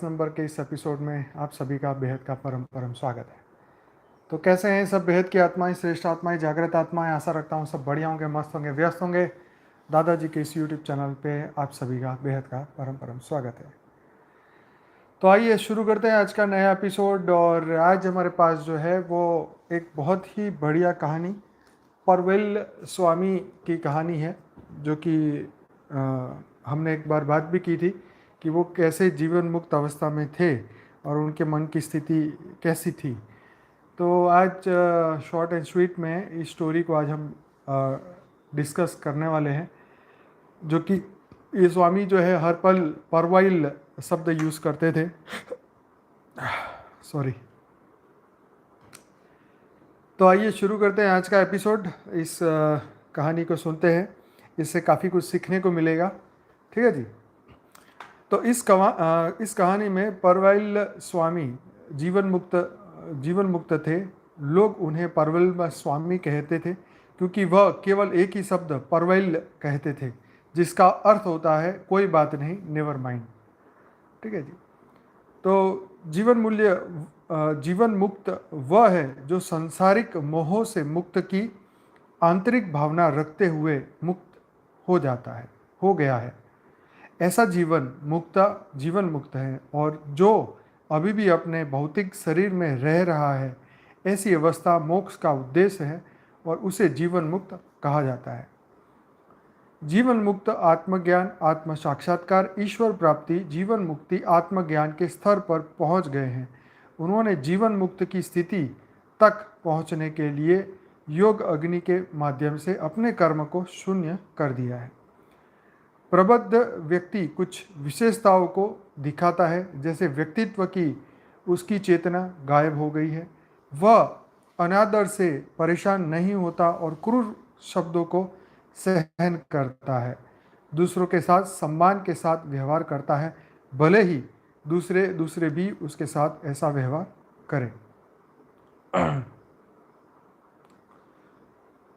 Number के इस episode में आप सभी का बेहद का परम परम स्वागत है। तो कैसे हैं सब बेहद की आत्माएं, श्रेष्ठ आत्माएं, जागृत आत्माएं। आशा रखता हूं सब बढ़िया होंगे, मस्त होंगे, व्यस्त होंगे। दादाजी के इस यूट्यूब चैनल पे आप सभी का बेहद का परम परम स्वागत है। तो आइए शुरू करते हैं आज का नया एपिसोड। और आज हमारे पास जो है वो एक बहुत ही बढ़िया कहानी, परवेल स्वामी की कहानी है, जो कि हमने एक बार बात भी की थी कि वो कैसे जीवन मुक्त अवस्था में थे और उनके मन की स्थिति कैसी थी। तो आज शॉर्ट एंड स्वीट में इस स्टोरी को आज हम डिस्कस करने वाले हैं, जो कि ये स्वामी जो है हर पल परवाइल शब्द यूज़ करते थे। सॉरी। तो आइए शुरू करते हैं आज का एपिसोड। इस कहानी को सुनते हैं, इससे काफ़ी कुछ सीखने को मिलेगा। ठीक है जी। तो इस कहानी में परवाइल स्वामी जीवन मुक्त थे। लोग उन्हें परवाइल स्वामी कहते थे क्योंकि वह केवल एक ही शब्द परवाइल कहते थे, जिसका अर्थ होता है कोई बात नहीं, नेवर माइंड। ठीक है जी। तो जीवन मुक्त वह है जो सांसारिक मोहों से मुक्त की आंतरिक भावना रखते हुए मुक्त हो जाता है, हो गया है। ऐसा जीवन मुक्त है। और जो अभी भी अपने भौतिक शरीर में रह रहा है, ऐसी अवस्था मोक्ष का उद्देश्य है और उसे जीवन मुक्त कहा जाता है। जीवन मुक्त आत्मज्ञान, आत्म साक्षात्कार, ईश्वर प्राप्ति, जीवन मुक्ति आत्मज्ञान के स्तर पर पहुंच गए हैं। उन्होंने जीवन मुक्त की स्थिति तक पहुंचने के लिए योग अग्नि के माध्यम से अपने कर्म को शून्य कर दिया है। प्रबुद्ध व्यक्ति कुछ विशेषताओं को दिखाता है, जैसे व्यक्तित्व की उसकी चेतना गायब हो गई है, वह अनादर से परेशान नहीं होता और क्रूर शब्दों को सहन करता है, दूसरों के साथ सम्मान के साथ व्यवहार करता है, भले ही दूसरे भी उसके साथ ऐसा व्यवहार करें।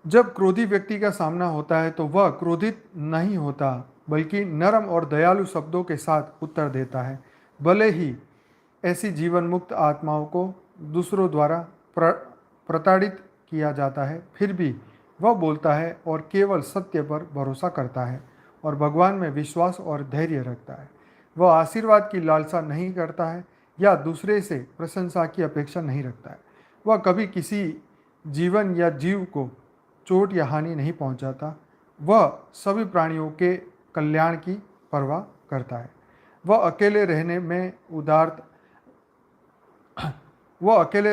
जब क्रोधी व्यक्ति का सामना होता है तो वह क्रोधित नहीं होता, बल्कि नरम और दयालु शब्दों के साथ उत्तर देता है। भले ही ऐसी जीवन मुक्त आत्माओं को दूसरों द्वारा प्रताड़ित किया जाता है, फिर भी वह बोलता है और केवल सत्य पर भरोसा करता है और भगवान में विश्वास और धैर्य रखता है। वह आशीर्वाद की लालसा नहीं करता है या दूसरे से प्रशंसा की अपेक्षा नहीं रखता है। वह कभी किसी जीवन या जीव को चोट या हानि नहीं पहुंचाता। वह सभी प्राणियों के कल्याण की परवाह करता है। वह अकेले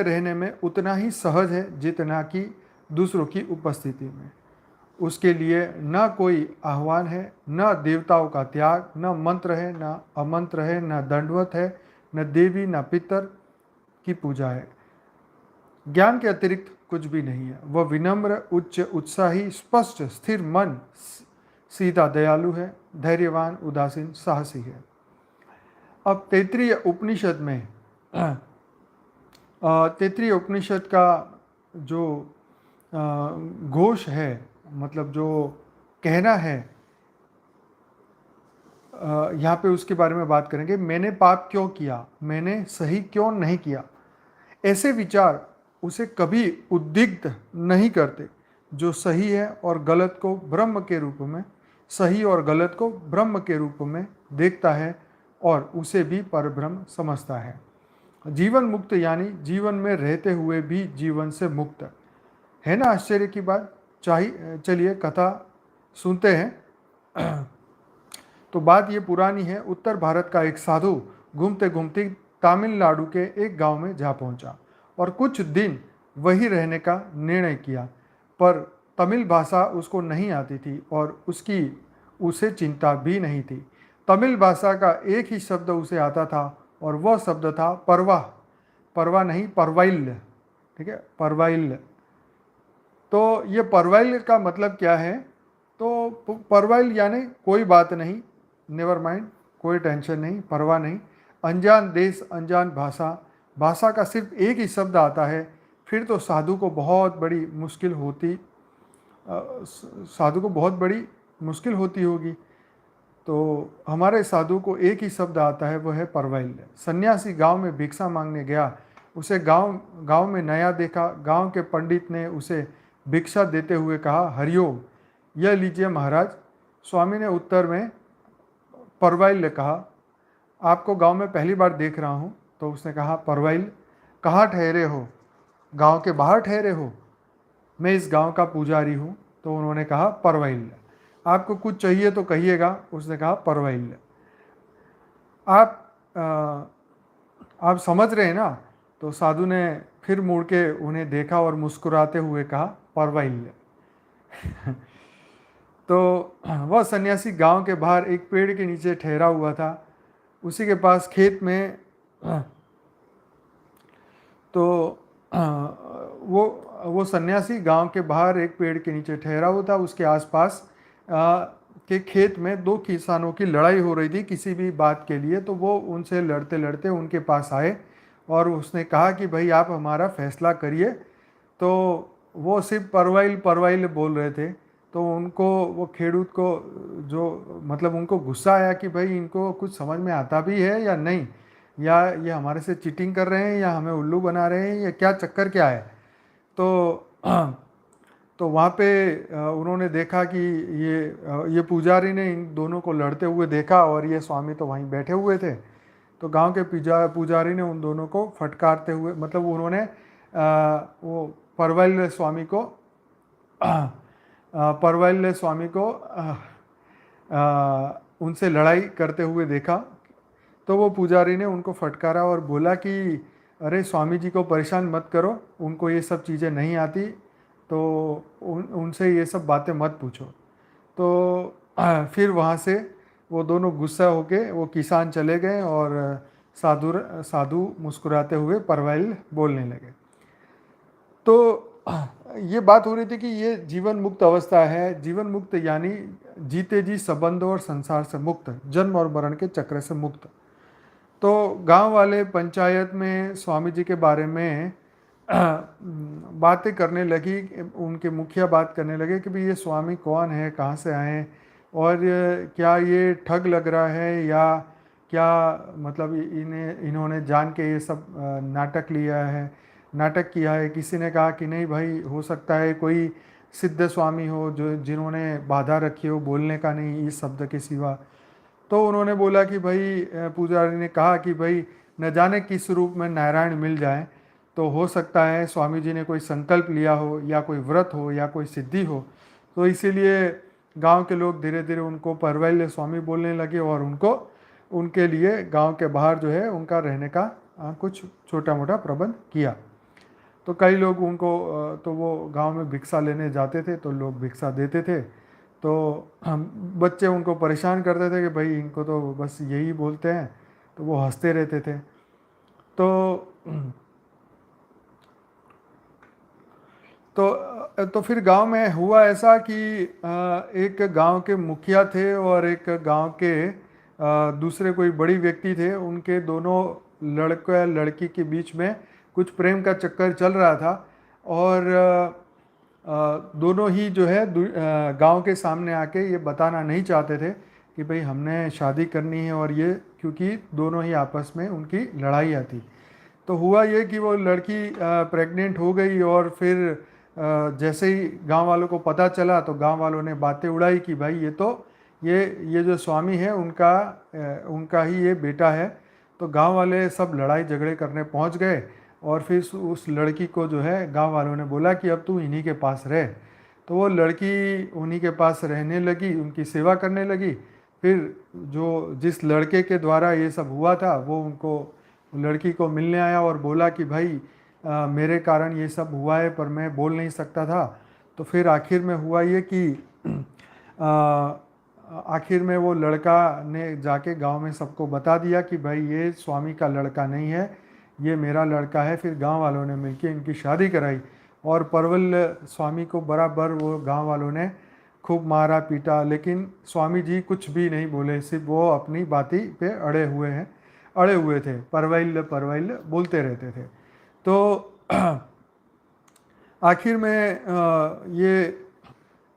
रहने में उतना ही सहज है जितना कि दूसरों की उपस्थिति में। उसके लिए न कोई आह्वान है, न देवताओं का त्याग, न मंत्र है, न अमंत्र है, न दंडवत है, न देवी, न पितर की पूजा है। ज्ञान के अतिरिक्त कुछ भी नहीं है। वह विनम्र, उच्च, उत्साही, स्पष्ट, स्थिर मन, सीधा, दयालु है, धैर्यवान, उदासीन, साहसी है। अब तैत्तिरीय उपनिषद का जो घोष है, मतलब जो कहना है, यहाँ पे उसके बारे में बात करेंगे। मैंने पाप क्यों किया, मैंने सही क्यों नहीं किया, ऐसे विचार उसे कभी उद्विग्न नहीं करते। जो सही है और गलत को ब्रह्म के रूप में देखता है और उसे भी परब्रह्म समझता है। जीवन मुक्त यानी जीवन में रहते हुए भी जीवन से मुक्त है ना। आश्चर्य की बात। चलिए कथा सुनते हैं। तो बात ये पुरानी है। उत्तर भारत का एक साधु घूमते घूमते तमिलनाडु के एक गांव में जा पहुंचा और कुछ दिन वहीं रहने का निर्णय किया, पर तमिल भाषा उसको नहीं आती थी और उसे चिंता भी नहीं थी। तमिल भाषा का एक ही शब्द उसे आता था और वह शब्द था परवाह नहीं, परवाइल। ठीक है, परवाइल। तो ये परवाइल का मतलब क्या है? तो परवाइल यानी कोई बात नहीं, नेवर माइंड, कोई टेंशन नहीं, परवाह नहीं। अनजान देश, अनजान भाषा का सिर्फ एक ही शब्द आता है, फिर तो साधु को बहुत बड़ी मुश्किल होती होगी। तो हमारे साधु को एक ही शब्द आता है, वो है परवैल्य। सन्यासी गांव में भिक्षा मांगने गया, उसे गांव गांव में नया देखा। गांव के पंडित ने उसे भिक्षा देते हुए कहा, हरिओम, यह लीजिए महाराज। स्वामी ने उत्तर में परवैल्य कहा, आपको गांव में पहली बार देख रहा हूँ। तो उसने कहा, परवैल्य, कहाँ ठहरे हो? गांव के बाहर ठहरे हो? मैं इस गांव का पुजारी हूँ। तो उन्होंने कहा, परवैल्य, आपको कुछ चाहिए तो कहिएगा। उसने कहा, परवैल्य, आप आप समझ रहे हैं ना? तो साधु ने फिर मुड़ के उन्हें देखा और मुस्कुराते हुए कहा, परवैल्य। तो वह सन्यासी गांव के बाहर एक पेड़ के नीचे ठहरा हुआ था। उसी के पास खेत में तो वो सन्यासी गांव के बाहर एक पेड़ के नीचे ठहरा हुआ था। उसके आसपास के खेत में दो किसानों की लड़ाई हो रही थी किसी भी बात के लिए। तो वो उनसे लड़ते लड़ते उनके पास आए और उसने कहा कि भाई आप हमारा फैसला करिए। तो वो सिर्फ परवाइल परवाइल बोल रहे थे। तो उनको, वो खेडूत को, जो मतलब उनको गुस्सा आया कि भाई इनको कुछ समझ में आता भी है या नहीं, या ये हमारे से चीटिंग कर रहे हैं, या हमें उल्लू बना रहे हैं, या क्या चक्कर क्या है। तो तो वहाँ पे उन्होंने देखा कि ये पुजारी ने इन दोनों को लड़ते हुए देखा और ये स्वामी तो वहीं बैठे हुए थे। तो गांव के पुजारी ने उन दोनों को फटकारते हुए, मतलब उन्होंने वो परवैल्य स्वामी को परवैल्य स्वामी को उनसे लड़ाई करते हुए देखा। तो वो पुजारी ने उनको फटकारा और बोला कि अरे स्वामी जी को परेशान मत करो, उनको ये सब चीज़ें नहीं आती, तो उनसे ये सब बातें मत पूछो। तो फिर वहाँ से वो दोनों गुस्सा होके वो किसान चले गए और साधु साधु मुस्कुराते हुए परवैल बोलने लगे। तो ये बात हो रही थी कि ये जीवन मुक्त अवस्था है। जीवन मुक्त यानी जीते जी संबंधों और संसार से मुक्त, जन्म और मरण के चक्र से मुक्त। तो गांव वाले पंचायत में स्वामी जी के बारे में बातें करने लगी। उनके मुखिया बात करने लगे कि भाई ये स्वामी कौन है, कहाँ से आए हैं, और क्या ये ठग लग रहा है, या क्या मतलब इन्होंने जान के ये सब नाटक लिया है, नाटक किया है। किसी ने कहा कि नहीं भाई, हो सकता है कोई सिद्ध स्वामी हो जो जिन्होंने बाधा रखी हो बोलने का नहीं इस शब्द के सिवा। तो उन्होंने बोला कि भाई, पुजारी ने कहा कि भाई न जाने किस रूप में नारायण मिल जाए, तो हो सकता है स्वामी जी ने कोई संकल्प लिया हो, या कोई व्रत हो, या कोई सिद्धि हो। तो इसीलिए गांव के लोग धीरे धीरे उनको परवैल्य स्वामी बोलने लगे और उनको, उनके लिए गांव के बाहर जो है उनका रहने का कुछ छोटा मोटा प्रबंध किया। तो कई लोग उनको तो वो गांव में भिक्षा लेने जाते थे तो लोग भिक्षा देते थे। तो हम बच्चे उनको परेशान करते थे कि भाई इनको तो बस यही बोलते हैं, तो वो हंसते रहते थे। तो तो फिर गांव में हुआ ऐसा कि एक गांव के मुखिया थे और एक गांव के दूसरे कोई बड़ी व्यक्ति थे। उनके दोनों लड़का लड़की के बीच में कुछ प्रेम का चक्कर चल रहा था। और दोनों ही जो है गांव के सामने आके ये बताना नहीं चाहते थे कि भाई हमने शादी करनी है, और ये क्योंकि दोनों ही आपस में उनकी लड़ाई आती। तो हुआ ये कि वो लड़की प्रेग्नेंट हो गई और फिर जैसे ही गांव वालों को पता चला तो गांव वालों ने बातें उड़ाई कि भाई ये तो ये जो स्वामी है उनका ही ये बेटा है। तो गांव वाले सब लड़ाई झगड़े करने पहुंच गए और फिर उस लड़की को जो है गांव वालों ने बोला कि अब तू इन्हीं के पास रह। तो वो लड़की उन्हीं के पास रहने लगी, उनकी सेवा करने लगी। फिर जो जिस लड़के के द्वारा ये सब हुआ था वो उनको, लड़की को मिलने आया और बोला कि भाई मेरे कारण ये सब हुआ है पर मैं बोल नहीं सकता था। तो फिर आखिर में हुआ ये कि आखिर में वो लड़का ने जाके गांव में सबको बता दिया कि भाई ये स्वामी का लड़का नहीं है, ये मेरा लड़का है। फिर गांव वालों ने मिलकर इनकी शादी कराई और परवल स्वामी को बराबर वो गांव वालों ने खूब मारा पीटा, लेकिन स्वामी जी कुछ भी नहीं बोले, सिर्फ वो अपनी बाती पे अड़े हुए थे, परवैल्य परवैल्य बोलते रहते थे। तो आखिर में ये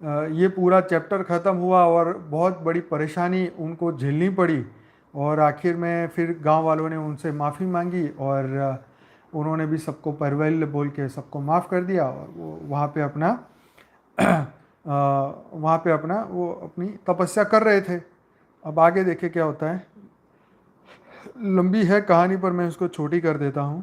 ये पूरा चैप्टर ख़त्म हुआ और बहुत बड़ी परेशानी उनको झेलनी पड़ी। और आखिर में फिर गांव वालों ने उनसे माफ़ी मांगी और उन्होंने भी सबको परवेल बोल के सबको माफ़ कर दिया और वो वहाँ पे अपना वहाँ पे अपना वो अपनी तपस्या कर रहे थे। अब आगे देखे क्या होता है। लंबी है कहानी पर मैं उसको छोटी कर देता हूँ।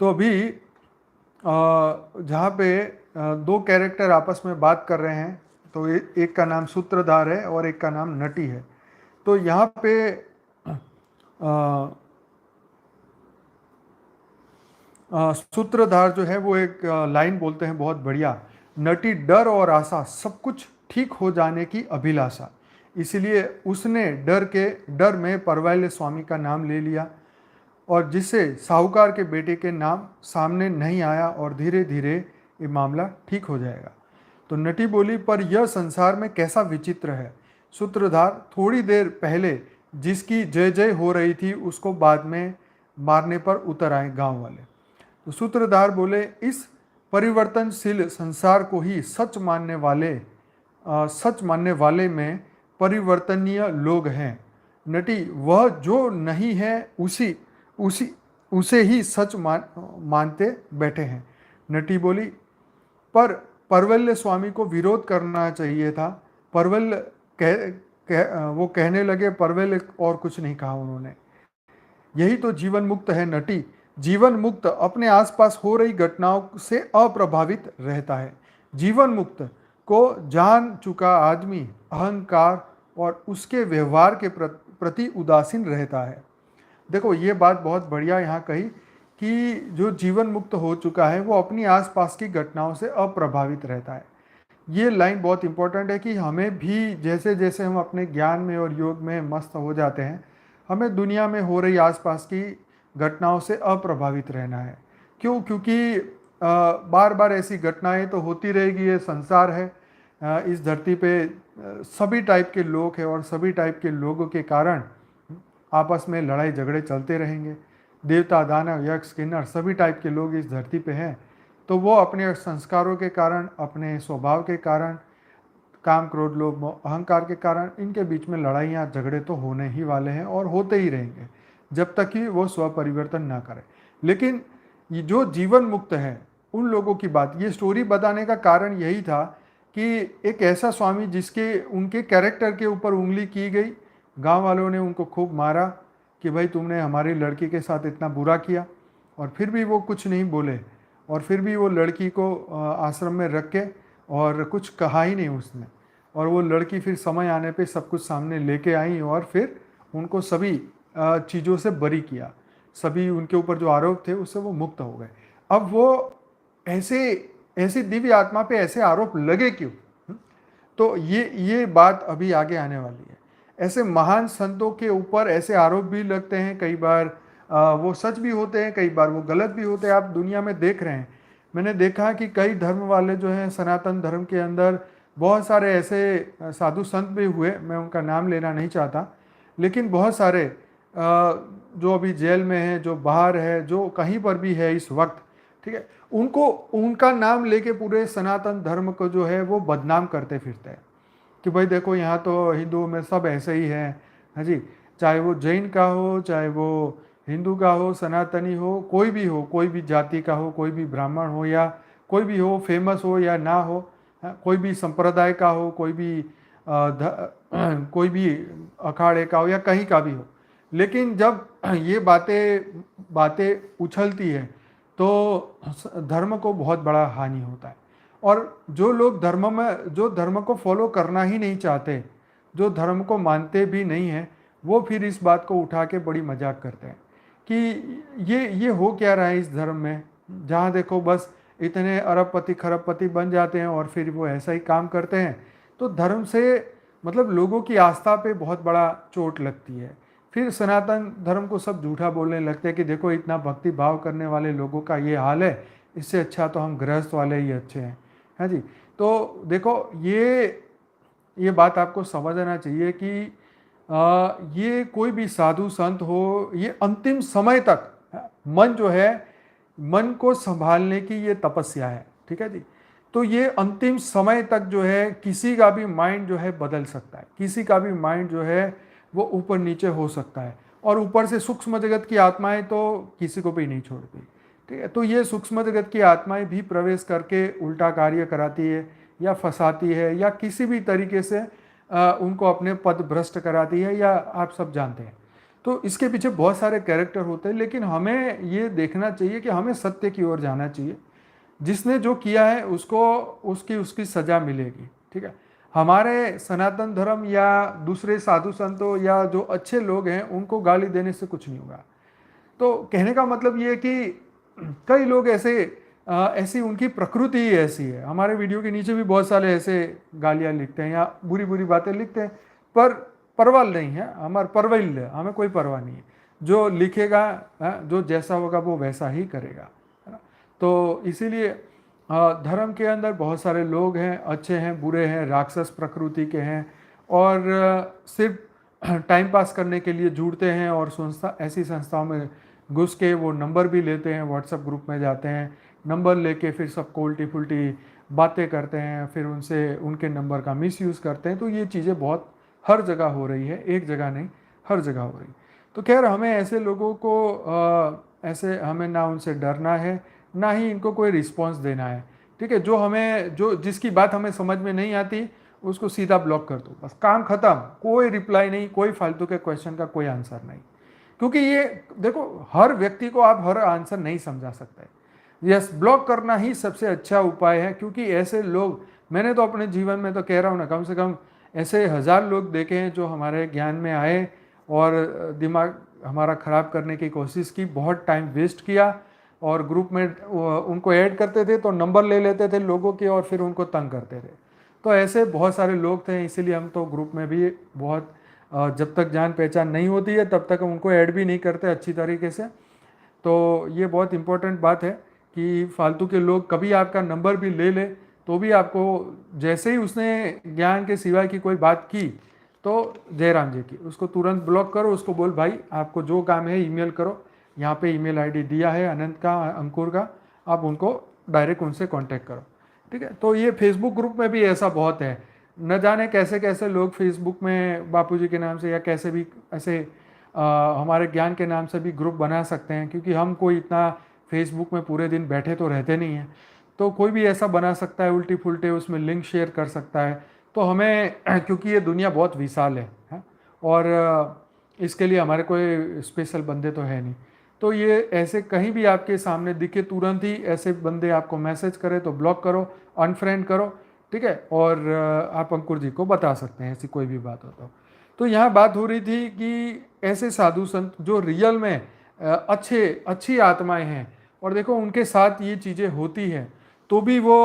तो अभी जहाँ पे दो कैरेक्टर आपस में बात कर रहे हैं, तो एक का नाम सूत्रधार है और एक का नाम नटी है। तो यहाँ पे सूत्रधार जो है वो एक लाइन बोलते हैं बहुत बढ़िया। नटी डर और आशा सब कुछ ठीक हो जाने की अभिलाषा, इसलिए उसने डर में परवैल्य स्वामी का नाम ले लिया और जिससे साहूकार के बेटे के नाम सामने नहीं आया और धीरे धीरे ये मामला ठीक हो जाएगा। तो नटी बोली, पर यह संसार में कैसा विचित्र है। सूत्रधार, थोड़ी देर पहले जिसकी जय जय हो रही थी उसको बाद में मारने पर उतर आए गांव वाले। तो सूत्रधार बोले, इस परिवर्तनशील संसार को ही सच मानने वाले में परिवर्तनीय लोग हैं। नटी, वह जो नहीं है उसी उसी उसे ही सच मानते बैठे हैं। नटी बोली, पर परवल्य स्वामी को विरोध करना चाहिए था। परवल्य वो कहने लगे, परवल्य और कुछ नहीं कहा उन्होंने। यही तो जीवन मुक्त है नटी। जीवन मुक्त अपने आसपास हो रही घटनाओं से अप्रभावित रहता है। जीवन मुक्त को जान चुका आदमी अहंकार और उसके व्यवहार के प्रति उदासीन रहता है। देखो ये बात बहुत बढ़िया यहाँ कही कि जो जीवन मुक्त हो चुका है वो अपनी आसपास की घटनाओं से अप्रभावित रहता है। ये लाइन बहुत इंपॉर्टेंट है कि हमें भी जैसे जैसे हम अपने ज्ञान में और योग में मस्त हो जाते हैं, हमें दुनिया में हो रही आसपास की घटनाओं से अप्रभावित रहना है। क्यों? क्योंकि बार बार ऐसी घटनाएं तो होती रहेगी, ये संसार है। इस धरती पे सभी टाइप के लोग हैं और सभी टाइप के लोगों के कारण आपस में लड़ाई झगड़े चलते रहेंगे। देवता, दानव, यक्ष, किन्नर सभी टाइप के लोग इस धरती पे हैं। तो वो अपने संस्कारों के कारण, अपने स्वभाव के कारण, काम, क्रोध, लोभ, मोह, अहंकार के कारण इनके बीच में लड़ाइयाँ झगड़े तो होने ही वाले हैं और होते ही रहेंगे जब तक कि वो स्वपरिवर्तन ना करें। लेकिन ये जो जीवन मुक्त है उन लोगों की बात, ये स्टोरी बताने का कारण यही था कि एक ऐसा स्वामी जिसके उनके कैरेक्टर के ऊपर उंगली की गई, गांव वालों ने उनको खूब मारा कि भाई तुमने हमारी लड़की के साथ इतना बुरा किया, और फिर भी वो कुछ नहीं बोले और फिर भी वो लड़की को आश्रम में रख के और कुछ कहा ही नहीं उसने। और वो लड़की फिर समय आने पे सब कुछ सामने लेके आई और फिर उनको सभी चीज़ों से बरी किया। सभी उनके ऊपर जो आरोप थे उससे वो मुक्त हो गए। अब वो ऐसे ऐसी दिव्य आत्मा पे ऐसे आरोप लगे क्यों? तो ये बात अभी आगे आने वाली है। ऐसे महान संतों के ऊपर ऐसे आरोप भी लगते हैं, कई बार वो सच भी होते हैं, कई बार वो गलत भी होते हैं। आप दुनिया में देख रहे हैं, मैंने देखा कि कई धर्म वाले जो हैं सनातन धर्म के अंदर बहुत सारे ऐसे साधु संत भी हुए, मैं उनका नाम लेना नहीं चाहता, लेकिन बहुत सारे जो अभी जेल में हैं, जो बाहर है, जो कहीं पर भी है इस वक्त, ठीक है, उनको उनका नाम लेके पूरे सनातन धर्म को जो है वो बदनाम करते फिरते हैं कि भाई देखो यहाँ तो हिंदुओं में सब ऐसे ही है। हाँ जी, चाहे वो जैन का हो, चाहे वो हिंदू का हो, सनातनी हो, कोई भी हो, कोई भी जाति का हो, कोई भी ब्राह्मण हो या कोई भी हो, फेमस हो या ना हो, हाँ, कोई भी संप्रदाय का हो, कोई भी कोई भी अखाड़े का हो या कहीं का भी हो। लेकिन जब ये बातें बातें उछलती है तो धर्म को बहुत बड़ा हानि होता है। और जो लोग जो धर्म को फॉलो करना ही नहीं चाहते, जो धर्म को मानते भी नहीं हैं, वो फिर इस बात को उठा के बड़ी मजाक करते हैं कि ये हो क्या रहा है इस धर्म में, जहाँ देखो बस इतने अरबपति खरबपति बन जाते हैं और फिर वो ऐसा ही काम करते हैं। तो धर्म से मतलब लोगों की आस्था पे बहुत बड़ा चोट लगती है। फिर सनातन धर्म को सब झूठा बोलने लगते हैं कि देखो इतना भक्ति भाव करने वाले लोगों का ये हाल है, इससे अच्छा तो हम गृहस्थ वाले ही अच्छे हैं। हाँ जी, तो देखो ये बात आपको समझना चाहिए कि ये कोई भी साधु संत हो, ये अंतिम समय तक मन जो है, मन को संभालने की ये तपस्या है, ठीक है जी। तो ये अंतिम समय तक जो है किसी का भी माइंड जो है बदल सकता है, किसी का भी माइंड जो है वो ऊपर नीचे हो सकता है, और ऊपर से सूक्ष्म जगत की आत्माएं तो किसी को भी नहीं छोड़ती, ठीक है। तो ये सूक्ष्म जगत की आत्माएं भी प्रवेश करके उल्टा कार्य कराती है या फंसाती है या किसी भी तरीके से उनको अपने पद भ्रष्ट कराती है, या आप सब जानते हैं। तो इसके पीछे बहुत सारे कैरेक्टर होते हैं, लेकिन हमें ये देखना चाहिए कि हमें सत्य की ओर जाना चाहिए। जिसने जो किया है उसको उसकी उसकी सजा मिलेगी, ठीक है। हमारे सनातन धर्म या दूसरे साधु संतों या जो अच्छे लोग हैं उनको गाली देने से कुछ नहीं होगा। तो कहने का मतलब ये है कि कई लोग ऐसी उनकी प्रकृति ही ऐसी है। हमारे वीडियो के नीचे भी बहुत सारे ऐसे गालियाँ लिखते हैं या बुरी बुरी बातें लिखते हैं, पर परवाह नहीं है, हमारे परवाह है, हमें कोई परवाह नहीं है। जो लिखेगा, जो जैसा होगा वो वैसा ही करेगा, है ना। तो इसीलिए धर्म के अंदर बहुत सारे लोग हैं, अच्छे हैं, बुरे हैं, राक्षस प्रकृति के हैं, और सिर्फ टाइम पास करने के लिए जुड़ते हैं और ऐसी संस्थाओं में घुस के वो नंबर भी लेते हैं, व्हाट्सएप ग्रुप में जाते हैं, नंबर लेके फिर सबको उल्टी फुल्टी बातें करते हैं, फिर उनसे उनके नंबर का मिसयूज़ करते हैं। तो ये चीज़ें बहुत हर जगह हो रही है, एक जगह नहीं, हर जगह हो रही। तो खैर हमें ऐसे लोगों को ऐसे हमें ना उनसे डरना है, ना ही इनको कोई रिस्पॉन्स देना है, ठीक है। जो जिसकी बात हमें समझ में नहीं आती उसको सीधा ब्लॉक कर दो, बस काम ख़त्म। कोई रिप्लाई नहीं, कोई फालतू के क्वेश्चन का कोई आंसर नहीं, क्योंकि ये देखो हर व्यक्ति को आप हर आंसर नहीं समझा सकते। यस, ब्लॉक करना ही सबसे अच्छा उपाय है, क्योंकि ऐसे लोग मैंने तो अपने जीवन में तो कह रहा हूँ ना, कम से कम ऐसे 1000 लोग देखे हैं जो हमारे ज्ञान में आए और दिमाग हमारा ख़राब करने की कोशिश की, बहुत टाइम वेस्ट किया, और ग्रुप में उनको ऐड करते थे तो नंबर ले लेते थे लोगों के और फिर उनको तंग करते थे। तो ऐसे बहुत सारे लोग थे, इसीलिए हम तो ग्रुप में भी बहुत जब तक जान पहचान नहीं होती है तब तक उनको ऐड भी नहीं करते अच्छी तरीके से। तो ये बहुत इम्पोर्टेंट बात है कि फालतू के लोग कभी आपका नंबर भी ले ले तो भी आपको, जैसे ही उसने ज्ञान के सिवाय की कोई बात की तो जयराम जी की, उसको तुरंत ब्लॉक करो, उसको बोल भाई आपको जो काम है ईमेल करो, यहाँ पे ईमेल आईडी दिया है अनंत का, अंकुर का, आप उनको डायरेक्ट उनसे कांटेक्ट करो, ठीक है। तो ये फेसबुक ग्रुप में भी ऐसा बहुत है, न जाने कैसे कैसे लोग फेसबुक में बापूजी के नाम से या कैसे भी ऐसे हमारे ज्ञान के नाम से भी ग्रुप बना सकते हैं, क्योंकि हम कोई इतना फेसबुक में पूरे दिन बैठे तो रहते नहीं हैं। तो कोई भी ऐसा बना सकता है उल्टी फुल्टे, उसमें लिंक शेयर कर सकता है। तो हमें क्योंकि ये दुनिया बहुत विशाल है और इसके लिए हमारे कोई स्पेशल बंदे तो है नहीं। तो ये ऐसे कहीं भी आपके सामने दिखे तुरंत ही ऐसे बंदे आपको मैसेज करें तो ब्लॉक करो, अनफ्रेंड करो, ठीक है। और आप अंकुर जी को बता सकते हैं ऐसी कोई भी बात हो तो यहाँ बात हो रही थी कि ऐसे साधु संत जो रियल में अच्छी आत्माएं हैं, और देखो उनके साथ ये चीज़ें होती हैं तो भी वो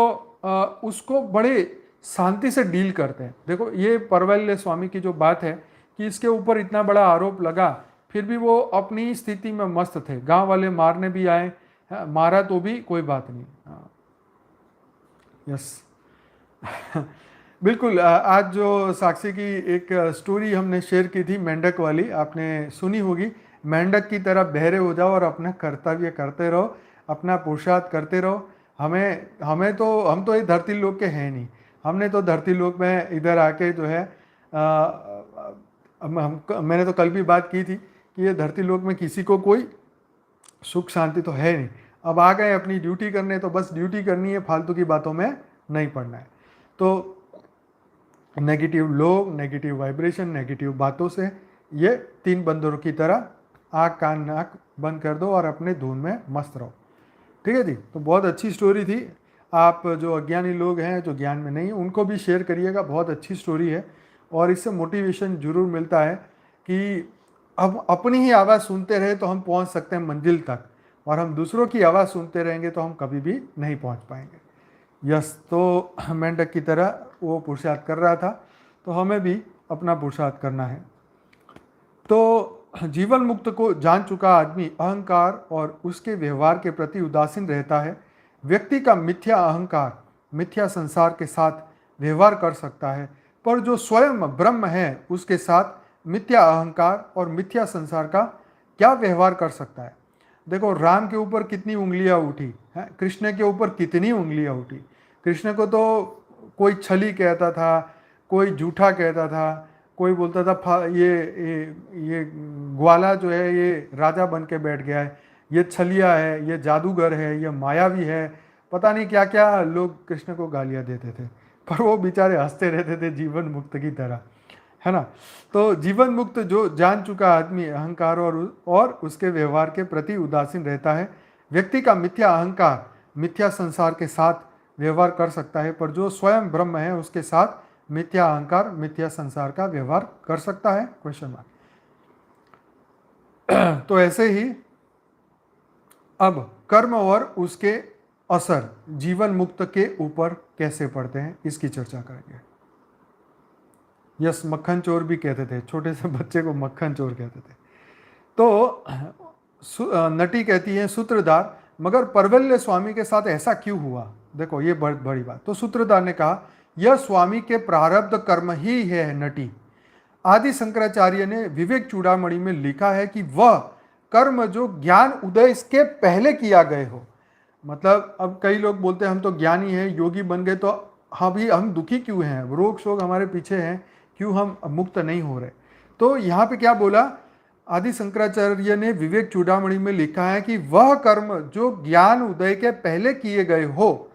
उसको बड़े शांति से डील करते हैं। देखो ये परवैल्य स्वामी की जो बात है कि इसके ऊपर इतना बड़ा आरोप लगा, फिर भी वो अपनी स्थिति में मस्त थे। गांव वाले मारने भी आए, मारा तो भी कोई बात नहीं। यस बिल्कुल। आज जो साक्षी की एक स्टोरी हमने शेयर की थी मेंढक वाली, आपने सुनी होगी। मेंढक की तरह बहरे हो जाओ और अपना कर्तव्य करते रहो, अपना पुरुषार्थ करते रहो। हम तो ये धरती लोक के हैं नहीं, हमने तो धरती लोक में इधर आके जो है मैंने तो कल भी बात की थी कि ये धरती लोक में किसी को कोई सुख शांति तो है नहीं। अब आ गए अपनी ड्यूटी करने, तो बस ड्यूटी करनी है, फालतू की बातों में नहीं पड़ना है। तो नेगेटिव लोग, नेगेटिव वाइब्रेशन, नेगेटिव बातों से ये 3 बंदरों की तरह आँख कान नाक बंद कर दो और अपने धुन में मस्त रहो, ठीक है जी। तो बहुत अच्छी स्टोरी थी। आप जो अज्ञानी लोग हैं, जो ज्ञान में नहीं, उनको भी शेयर करिएगा, बहुत अच्छी स्टोरी है और इससे मोटिवेशन जरूर मिलता है कि अब अपनी ही आवाज़ सुनते रहे तो हम पहुंच सकते हैं मंजिल तक, और हम दूसरों की आवाज़ सुनते रहेंगे तो हम कभी भी नहीं पहुंच पाएंगे। यस, तो मेंढक की तरह वो पुरुषार्थ कर रहा था, तो हमें भी अपना पुरुषार्थ करना है। तो जीवन मुक्त को जान चुका आदमी अहंकार और उसके व्यवहार के प्रति उदासीन रहता है। व्यक्ति का मिथ्या अहंकार मिथ्या संसार के साथ व्यवहार कर सकता है, पर जो स्वयं ब्रह्म है उसके साथ मिथ्या अहंकार और मिथ्या संसार का क्या व्यवहार कर सकता है। देखो, राम के ऊपर कितनी उंगलियां उठी हैं, कृष्ण के ऊपर कितनी उंगलियां उठी। कृष्ण को तो कोई छली कहता था, कोई झूठा कहता था, कोई बोलता था ये ग्वाला जो है ये राजा बन के बैठ गया है, ये छलिया है, ये जादूगर है, ये मायावी है, पता नहीं क्या क्या लोग कृष्ण को गालियां देते थे। पर वो बेचारे हंसते रहते थे जीवन मुक्त की तरह, है ना। तो जीवन मुक्त जो जान चुका आदमी अहंकार और उसके व्यवहार के प्रति उदासीन रहता है। व्यक्ति का मिथ्या अहंकार मिथ्या संसार के साथ व्यवहार कर सकता है, पर जो स्वयं ब्रह्म है उसके साथ मिथ्या अहंकार मिथ्या संसार का व्यवहार कर सकता है, क्वेश्चन मार्क। तो ऐसे ही अब कर्म और उसके असर जीवन मुक्त के ऊपर कैसे पड़ते हैं इसकी चर्चा करेंगे। यस, मक्खन चोर भी कहते थे, छोटे से बच्चे को मक्खन चोर कहते थे। तो नटी कहती है सूत्रधार, मगर परवल्य स्वामी के साथ ऐसा क्यों हुआ। देखो ये बड़ी बात। तो सूत्रधार ने कहा यह स्वामी के प्रारब्ध कर्म ही है नटी। आदि शंकराचार्य ने विवेक चूड़ामणि में लिखा है कि वह कर्म जो ज्ञान उदय के पहले किया गए हो। मतलब अब कई लोग बोलते हैं हम तो ज्ञानी हैं, योगी बन गए, तो हम दुखी क्यों हैं, रोग शोक हमारे पीछे हैं, क्यों हम मुक्त नहीं हो रहे। तो यहाँ पे क्या बोला, आदि शंकराचार्य ने विवेक चूड़ामणि में लिखा है कि वह कर्म जो ज्ञान उदय के पहले किए गए हो,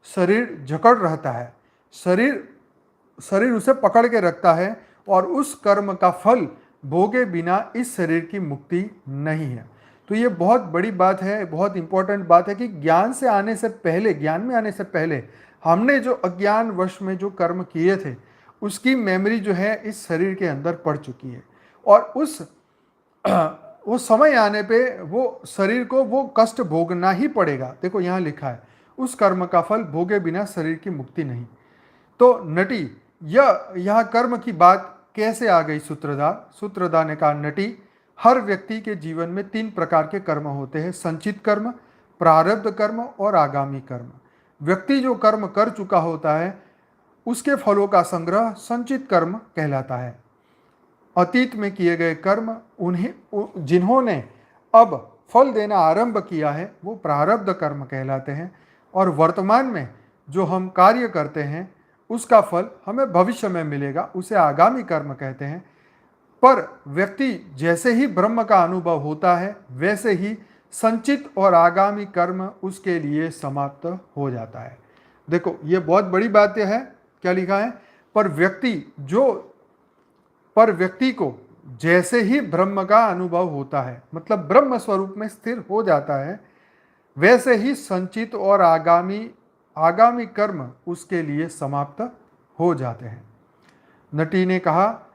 शरीर जकड़ रहता है, शरीर उसे पकड़ के रखता है, और उस कर्म का फल भोगे बिना इस शरीर की मुक्ति नहीं है। तो ये बहुत बड़ी बात है, बहुत इंपॉर्टेंट बात है कि ज्ञान में आने से पहले हमने जो अज्ञान वश में जो कर्म किए थे उसकी मेमोरी जो है इस शरीर के अंदर पड़ चुकी है, और वो समय आने पे वो शरीर को वो कष्ट भोगना ही पड़ेगा। देखो यहाँ लिखा है उस कर्म का फल भोगे बिना शरीर की मुक्ति नहीं। तो नटी यह कर्म की बात कैसे आ गई सूत्रधार ने कहा नटी, हर व्यक्ति के जीवन में 3 प्रकार के कर्म होते हैं, संचित कर्म, प्रारब्ध कर्म और आगामी कर्म। व्यक्ति जो कर्म कर चुका होता है उसके फलों का संग्रह संचित कर्म कहलाता है। अतीत में किए गए कर्म जिन्होंने अब फल देना आरंभ किया है वो प्रारब्ध कर्म कहलाते हैं, और वर्तमान में जो हम कार्य करते हैं उसका फल हमें भविष्य में मिलेगा, उसे आगामी कर्म कहते हैं। पर व्यक्ति जैसे ही ब्रह्म का अनुभव होता है वैसे ही संचित और आगामी कर्म उसके लिए समाप्त हो जाता है। देखो ये बहुत बड़ी बात है, क्या लिखा है, पर व्यक्ति को जैसे ही ब्रह्म का अनुभव होता है, मतलब ब्रह्म स्वरूप में स्थिर हो जाता है, वैसे ही संचित और आगामी कर्म उसके लिए समाप्त हो जाते हैं। नटी ने कहा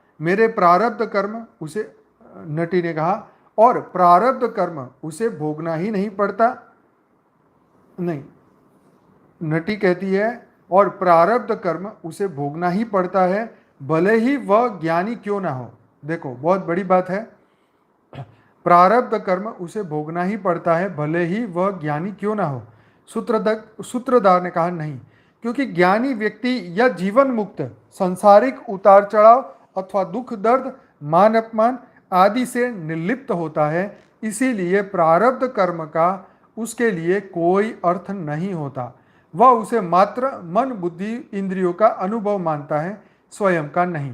और प्रारब्ध कर्म उसे भोगना ही नहीं पड़ता। नहीं, नटी कहती है और प्रारब्ध कर्म उसे भोगना ही पड़ता है, भले ही वह ज्ञानी क्यों ना हो। देखो बहुत बड़ी बात है, प्रारब्ध कर्म उसे भोगना ही पड़ता है भले ही वह ज्ञानी क्यों ना हो। सूत्रधार ने कहा नहीं, क्योंकि ज्ञानी व्यक्ति या जीवन मुक्त सांसारिक उतार चढ़ाव अथवा दुख दर्द मान अपमान आदि से निर्लिप्त होता है, इसीलिए प्रारब्ध कर्म का उसके लिए कोई अर्थ नहीं होता। वह उसे मात्र मन बुद्धि इंद्रियों का अनुभव मानता है, स्वयं का नहीं।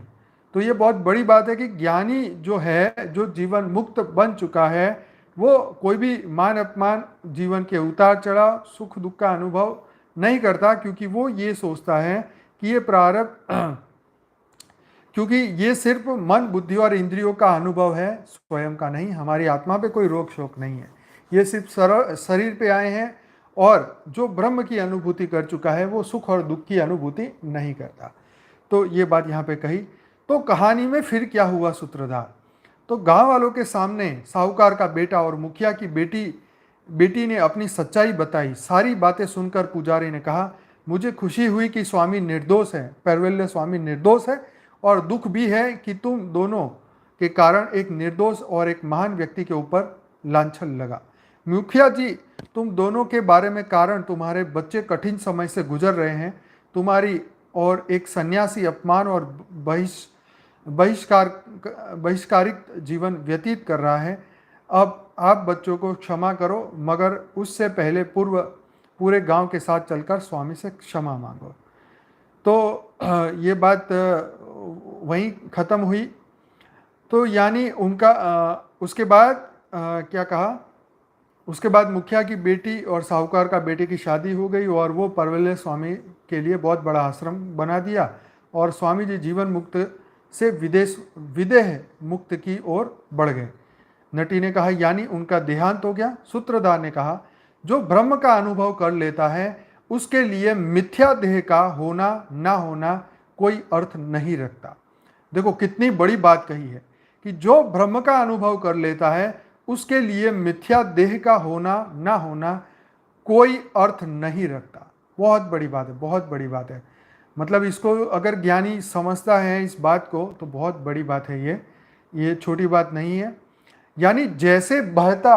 तो ये बहुत बड़ी बात है कि ज्ञानी जो है, जो जीवन मुक्त बन चुका है, वो कोई भी मान अपमान जीवन के उतार चढ़ाव सुख दुख का अनुभव नहीं करता, क्योंकि वो ये सोचता है कि ये प्रारब्ध क्योंकि ये सिर्फ मन बुद्धि और इंद्रियों का अनुभव है, स्वयं का नहीं। हमारी आत्मा पे कोई रोक शोक नहीं है, ये सिर्फ शरीर पे आए हैं, और जो ब्रह्म की अनुभूति कर चुका है वो सुख और दुख की अनुभूति नहीं करता। तो ये बात यहाँ पे कही। तो कहानी में फिर क्या हुआ सूत्रधार, तो गांव वालों के सामने साहूकार का बेटा और मुखिया की बेटी ने अपनी सच्चाई बताई। सारी बातें सुनकर पुजारी ने कहा, मुझे खुशी हुई कि स्वामी निर्दोष है, परवल्य स्वामी निर्दोष है, और दुख भी है कि तुम दोनों के कारण एक निर्दोष और एक महान व्यक्ति के ऊपर लांछन लगा। मुखिया जी, तुम दोनों के बारे में कारण तुम्हारे बच्चे कठिन समय से गुजर रहे हैं, तुम्हारी और एक सन्यासी अपमान और बहिष्कार बहिष्कारित जीवन व्यतीत कर रहा है। अब आप बच्चों को क्षमा करो, मगर उससे पहले पूरे गांव के साथ चलकर स्वामी से क्षमा मांगो। तो ये बात वहीं ख़त्म हुई। तो यानी उनका उसके बाद क्या कहा, उसके बाद मुखिया की बेटी और साहूकार का बेटे की शादी हो गई और वो परवल्य स्वामी के लिए बहुत बड़ा आश्रम बना दिया और स्वामी जी जीवन मुक्त से विदेह मुक्त की ओर बढ़ गए। नटी ने कहा, यानी उनका देहांत हो गया। सूत्रधार ने कहा, जो ब्रह्म का अनुभव कर लेता है उसके लिए मिथ्या देह का होना ना होना कोई अर्थ नहीं रखता। देखो कितनी बड़ी बात कही है कि जो ब्रह्म का अनुभव कर लेता है उसके लिए मिथ्या देह का होना ना होना कोई अर्थ नहीं रखता। बहुत बड़ी बात है, बहुत बड़ी बात है। मतलब इसको अगर ज्ञानी समझता है इस बात को तो बहुत बड़ी बात है, ये छोटी बात नहीं है। यानी जैसे बहता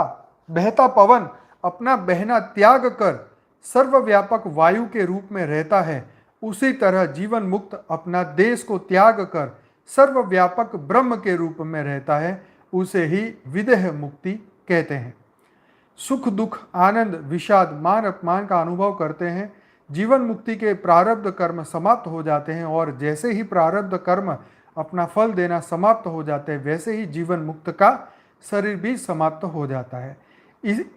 बहता पवन अपना बहना त्याग कर सर्वव्यापक वायु के रूप में रहता है, उसी तरह जीवन मुक्त अपना देश को त्याग कर सर्वव्यापक ब्रह्म के रूप में रहता है, उसे ही विदेह मुक्ति कहते हैं। सुख दुख आनंद विषाद मान अपमान का अनुभव करते हैं। जीवन मुक्ति के प्रारब्ध कर्म समाप्त हो जाते हैं और जैसे ही प्रारब्ध कर्म अपना फल देना समाप्त हो जाते हैं वैसे ही जीवन मुक्त का शरीर भी समाप्त हो जाता है।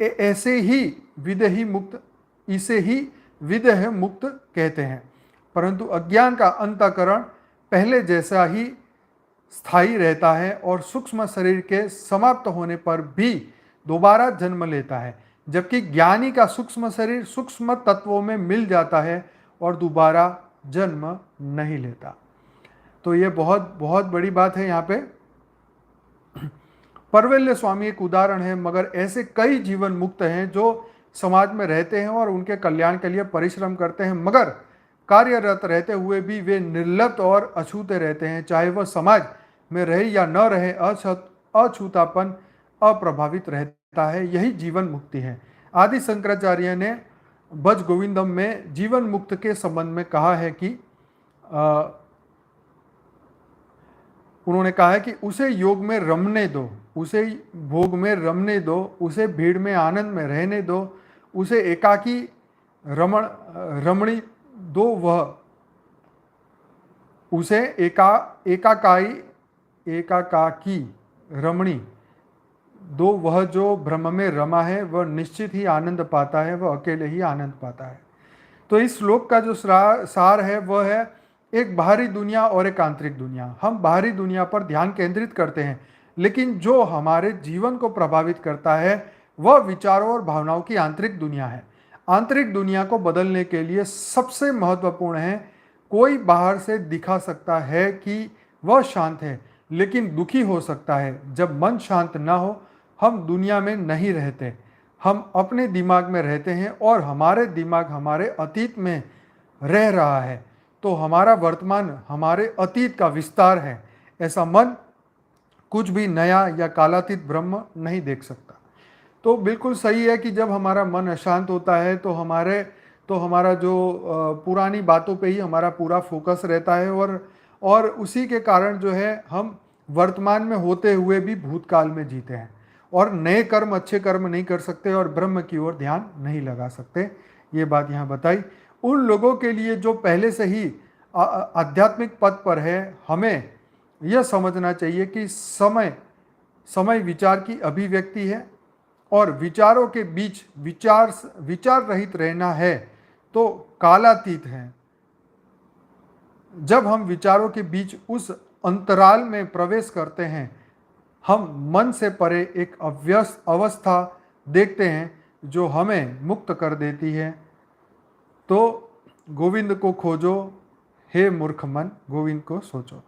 ऐसे ही विदेही मुक्त इसे ही विदेह मुक्त कहते हैं। परंतु अज्ञान का अंतःकरण पहले जैसा ही स्थायी रहता है और सूक्ष्म शरीर के समाप्त होने पर भी दोबारा जन्म लेता है, जबकि ज्ञानी का सूक्ष्म शरीर सूक्ष्म तत्वों में मिल जाता है और दोबारा जन्म नहीं लेता। तो ये बहुत बहुत बड़ी बात है। यहाँ पे परवल्य स्वामी एक उदाहरण है, मगर ऐसे कई जीवन मुक्त हैं जो समाज में रहते हैं और उनके कल्याण के लिए परिश्रम करते हैं, मगर कार्यरत रहते हुए भी वे निर्लिप्त और अछूते रहते हैं। चाहे वह समाज में रहे या न रहे, अछूतापन अप्रभावित रहता है। यही जीवन मुक्ति है। आदि शंकराचार्य ने भज गोविंदम में जीवन मुक्त के संबंध में कहा है कि उन्होंने कहा है कि उसे योग में रमने दो, उसे भोग में रमने दो, उसे भीड़ में आनंद में रहने दो, उसे एकाकी रमणी दो, वह उसे एकाकी रमणी दो, वह जो ब्रह्म में रमा है वह निश्चित ही आनंद पाता है, वह अकेले ही आनंद पाता है। तो इस श्लोक का जो सार है वह है एक बाहरी दुनिया और एक आंतरिक दुनिया। हम बाहरी दुनिया पर ध्यान केंद्रित करते हैं, लेकिन जो हमारे जीवन को प्रभावित करता है वह विचारों और भावनाओं की आंतरिक दुनिया है। आंतरिक दुनिया को बदलने के लिए सबसे महत्वपूर्ण है, कोई बाहर से दिखा सकता है कि वह शांत है, लेकिन दुखी हो सकता है। जब मन शांत ना हो हम दुनिया में नहीं रहते, हम अपने दिमाग में रहते हैं और हमारे दिमाग हमारे अतीत में रह रहा है, तो हमारा वर्तमान हमारे अतीत का विस्तार है। ऐसा मन कुछ भी नया या कालातीत ब्रह्म नहीं देख सकता। तो बिल्कुल सही है कि जब हमारा मन अशांत होता है तो हमारा जो पुरानी बातों पे ही हमारा पूरा फोकस रहता है और उसी के कारण जो है हम वर्तमान में होते हुए भी भूतकाल में जीते हैं और नए कर्म अच्छे कर्म नहीं कर सकते और ब्रह्म की ओर ध्यान नहीं लगा सकते। ये बात यहाँ बताई। उन लोगों के लिए जो पहले से ही आध्यात्मिक पथ पर है, हमें यह समझना चाहिए कि समय विचार की अभिव्यक्ति है और विचारों के बीच विचार रहित रहना है तो कालातीत है। जब हम विचारों के बीच उस अंतराल में प्रवेश करते हैं, हम मन से परे एक अव्यस्त अवस्था देखते हैं जो हमें मुक्त कर देती है। तो गोविंद को खोजो हे मूर्ख मन, गोविंद को सोचो।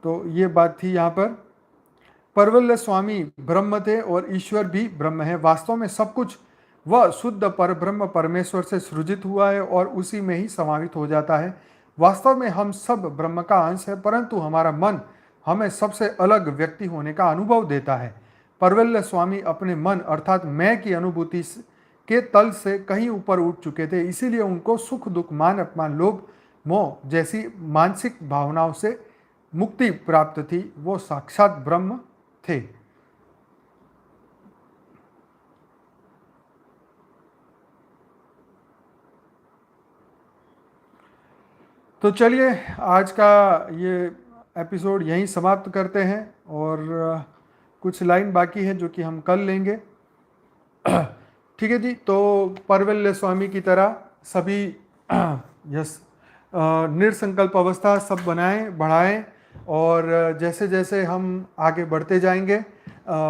तो ये बात थी यहाँ पर। परवल्य स्वामी ब्रह्म थे और ईश्वर भी ब्रह्म है। वास्तव में सब कुछ वह शुद्ध पर ब्रह्म परमेश्वर से सृजित हुआ है और उसी में ही समावित हो जाता है। वास्तव में हम सब ब्रह्म का अंश है, परंतु हमारा मन हमें सबसे अलग व्यक्ति होने का अनुभव देता है। परवल्य स्वामी अपने मन अर्थात मैं की अनुभूति के तल से कहीं ऊपर उठ चुके थे, इसीलिए उनको सुख दुख मान अपमान लोभ मोह जैसी मानसिक भावनाओं से मुक्ति प्राप्त थी, वो साक्षात ब्रह्म थे। तो चलिए आज का ये एपिसोड यहीं समाप्त करते हैं, और कुछ लाइन बाकी है जो कि हम कल लेंगे। ठीक है जी। तो परवल्य स्वामी की तरह सभी यस निरसंकल्प अवस्था सब बनाएं, बढ़ाएं, और जैसे जैसे हम आगे बढ़ते जाएंगे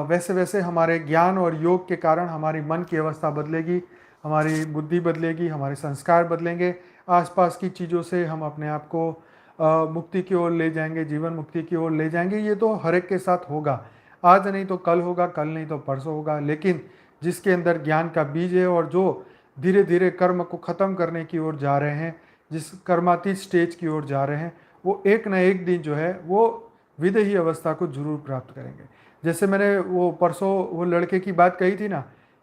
वैसे वैसे हमारे ज्ञान और योग के कारण हमारी मन की अवस्था बदलेगी, हमारी बुद्धि बदलेगी, हमारे संस्कार बदलेंगे, आसपास की चीज़ों से हम अपने आप को मुक्ति की ओर ले जाएंगे, जीवन मुक्ति की ओर ले जाएंगे। ये तो हर एक के साथ होगा, आज नहीं तो कल होगा, कल नहीं तो परसों होगा, लेकिन जिसके अंदर ज्ञान का बीज है और जो धीरे धीरे कर्म को ख़त्म करने की ओर जा रहे हैं, जिस कर्मातीत स्टेज की ओर जा रहे हैं, वो एक न एक दिन जो है वो विदेही अवस्था को जरूर प्राप्त करेंगे। जैसे मैंने वो परसों वो लड़के की बात कही थी ना,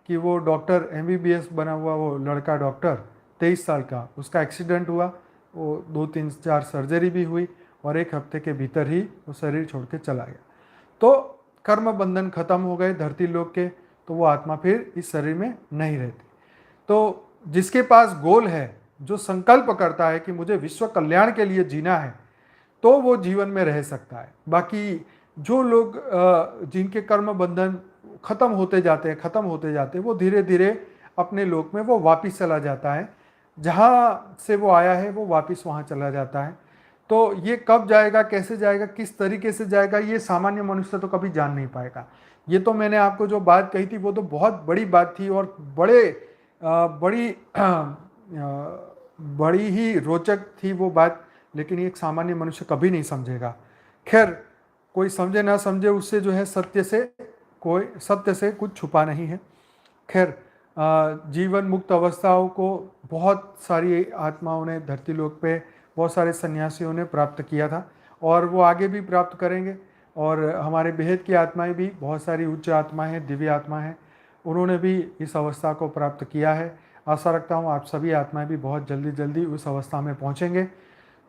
कि वो डॉक्टर MBBS बना हुआ वो लड़का डॉक्टर 23 साल का, उसका एक्सीडेंट हुआ, वो 2-3-4 सर्जरी भी हुई और 1 हफ्ते के भीतर ही वो शरीर छोड़ के चला गया। तो कर्म बंधन खत्म हो गए धरती लोक के, तो वो आत्मा फिर इस शरीर में नहीं रहती। तो जिसके पास गोल है, जो संकल्प करता है कि मुझे विश्व कल्याण के लिए जीना है, तो वो जीवन में रह सकता है। बाकी जो लोग जिनके कर्म बंधन खत्म होते जाते हैं, खत्म होते जाते हैं, वो धीरे धीरे अपने लोक में वो वापिस चला जाता है, जहाँ से वो आया है वो वापिस वहाँ चला जाता है। तो ये कब जाएगा, कैसे जाएगा, किस तरीके से जाएगा, ये सामान्य मनुष्य तो कभी जान नहीं पाएगा। ये तो मैंने आपको जो बात कही थी वो तो बहुत बड़ी बात थी, और बड़ी बड़ी ही रोचक थी वो बात, लेकिन एक सामान्य मनुष्य कभी नहीं समझेगा। खैर, कोई समझे ना समझे, उससे जो है सत्य से कुछ छुपा नहीं है। खैर, जीवन मुक्त अवस्थाओं को बहुत सारी आत्माओं ने धरती लोक पे, बहुत सारे सन्यासियों ने प्राप्त किया था, और वो आगे भी प्राप्त करेंगे। और हमारे बेहद की आत्माएं भी, बहुत सारी उच्च आत्माएं हैं, दिव्य आत्मा हैं, उन्होंने भी इस अवस्था को प्राप्त किया है। आशा रखता हूँ आप सभी आत्माएं भी बहुत जल्दी जल्दी उस अवस्था में पहुँचेंगे।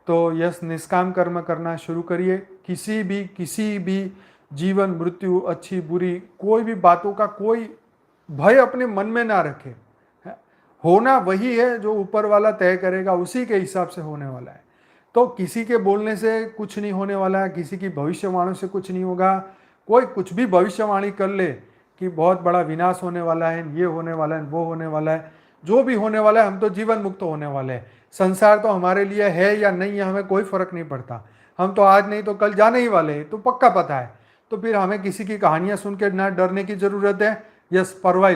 तो यस, निष्काम कर्म करना शुरू करिए। किसी भी जीवन मृत्यु, अच्छी बुरी, कोई भी बातों का कोई भय अपने मन में ना रखे। होना वही है जो ऊपर वाला तय करेगा, उसी के हिसाब से होने वाला है। तो किसी के बोलने से कुछ नहीं होने वाला है, किसी की भविष्यवाणी से कुछ नहीं होगा। कोई कुछ भी भविष्यवाणी कर ले कि बहुत बड़ा विनाश होने वाला है, ये होने वाला है, वो होने वाला है, जो भी होने वाला है, हम तो जीवन मुक्त होने वाले हैं। संसार तो हमारे लिए है या नहीं है, हमें कोई फर्क नहीं पड़ता। हम तो आज नहीं तो कल जाने ही वाले हैं, तो पक्का पता है। तो फिर हमें किसी की कहानियां सुन के ना डरने की जरूरत है। यस, परवाह,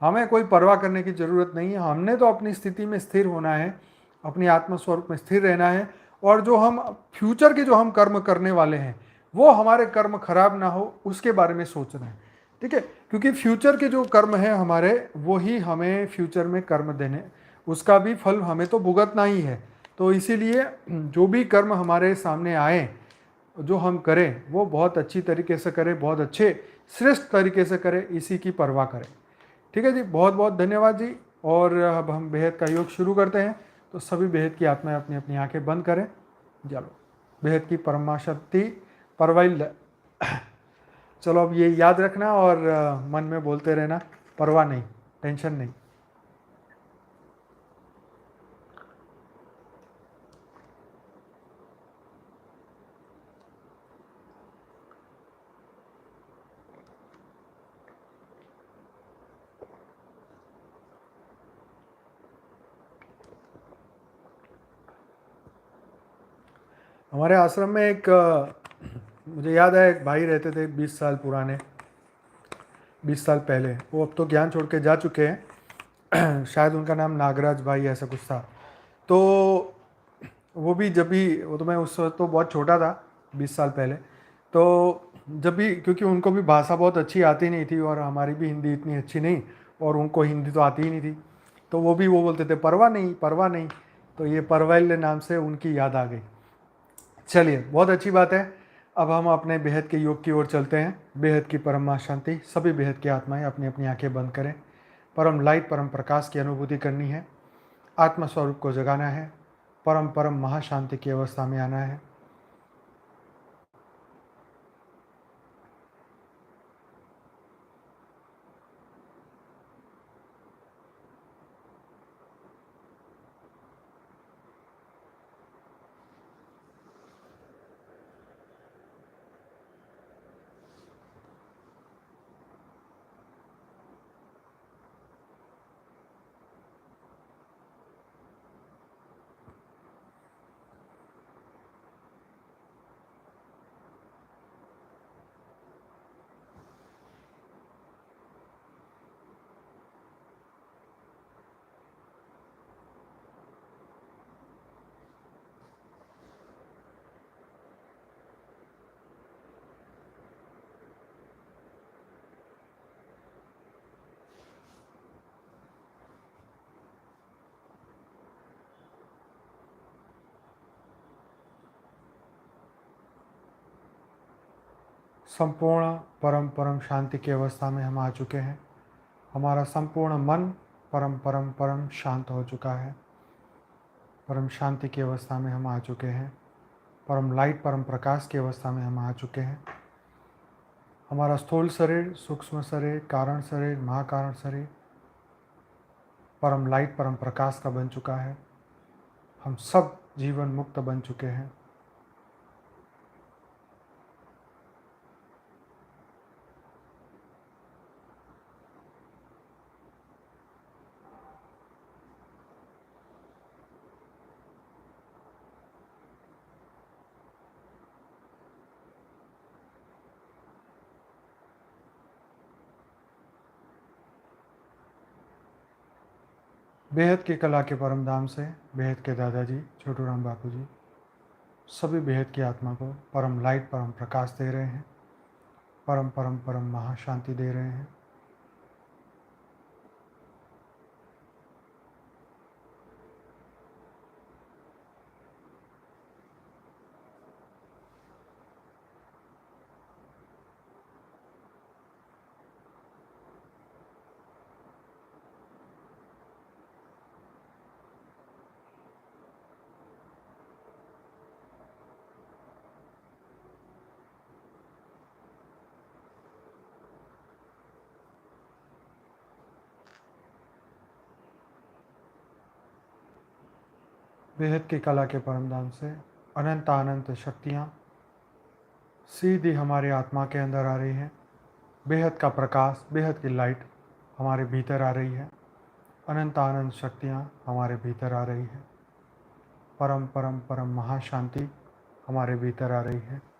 हमें कोई परवाह करने की जरूरत नहीं है। हमने तो अपनी स्थिति में स्थिर होना है, अपनी आत्मस्वरूप में स्थिर रहना है, और जो हम फ्यूचर के जो हम कर्म करने वाले हैं, वो हमारे कर्म खराब ना हो उसके बारे में सोचना है। ठीक है, क्योंकि फ्यूचर के जो कर्म है हमारे, वो ही हमें फ्यूचर में कर्म देने, उसका भी फल हमें तो भुगतना ही है। तो इसीलिए जो भी कर्म हमारे सामने आए, जो हम करें, वो बहुत अच्छी तरीके से करें, बहुत अच्छे श्रेष्ठ तरीके से करें, इसी की परवाह करें। ठीक है जी, बहुत बहुत धन्यवाद जी। और अब हम बेहद का योग शुरू करते हैं। तो सभी बेहद की आत्माएं अपनी अपनी आंखें बंद करें। चलो, बेहद की परमा शक्ति परवाइल। चलो, अब ये याद रखना और मन में बोलते रहना, परवाह नहीं, टेंशन नहीं। हमारे आश्रम में एक मुझे याद है, एक भाई रहते थे 20 साल पुराने, 20 साल पहले। वो अब तो ज्ञान छोड़ के जा चुके हैं। शायद उनका नाम नागराज भाई ऐसा कुछ था। तो वो भी जब भी, वो तो मैं उस वक्त तो बहुत छोटा था, 20 साल पहले। तो जब भी, क्योंकि उनको भी भाषा बहुत अच्छी आती नहीं थी, और हमारी भी हिंदी इतनी अच्छी नहीं, और उनको हिंदी तो आती ही नहीं थी, तो वो भी वो बोलते थे परवाह नहीं, परवाह नहीं। तो ये परवैल्य नाम से उनकी याद आ गई। चलिए, बहुत अच्छी बात है। अब हम अपने बेहद के योग की ओर चलते हैं। बेहद की परम शांति, सभी बेहद की आत्माएं अपनी अपनी आंखें बंद करें। परम लाइट, परम प्रकाश की अनुभूति करनी है, आत्मस्वरूप को जगाना है, परम परम महाशांति की अवस्था में आना है। संपूर्ण परम परम शांति की अवस्था में हम आ चुके हैं। हमारा संपूर्ण मन परम परम परम शांत हो चुका है। परम शांति की अवस्था में हम आ चुके हैं। परम लाइट परम प्रकाश की अवस्था में हम आ चुके हैं। हमारा स्थूल शरीर, सूक्ष्म शरीर, कारण शरीर, महाकारण शरीर परम लाइट परम प्रकाश का बन चुका है। हम सब जीवन मुक्त बन चुके हैं। बेहद की कला के परम धाम से बेहद के दादाजी छोटू राम बापू जी सभी बेहद की आत्मा को परम लाइट परम प्रकाश दे रहे हैं। परम परम परम महाशांति दे रहे हैं। बेहद की कला के परम धाम से अनंत अनंत शक्तियाँ सीधी हमारी आत्मा के अंदर आ रही हैं। बेहद का प्रकाश, बेहद की लाइट हमारे भीतर आ रही है। अनंत अनंत शक्तियाँ हमारे भीतर आ रही है। परम परम परम महाशांति हमारे भीतर आ रही है।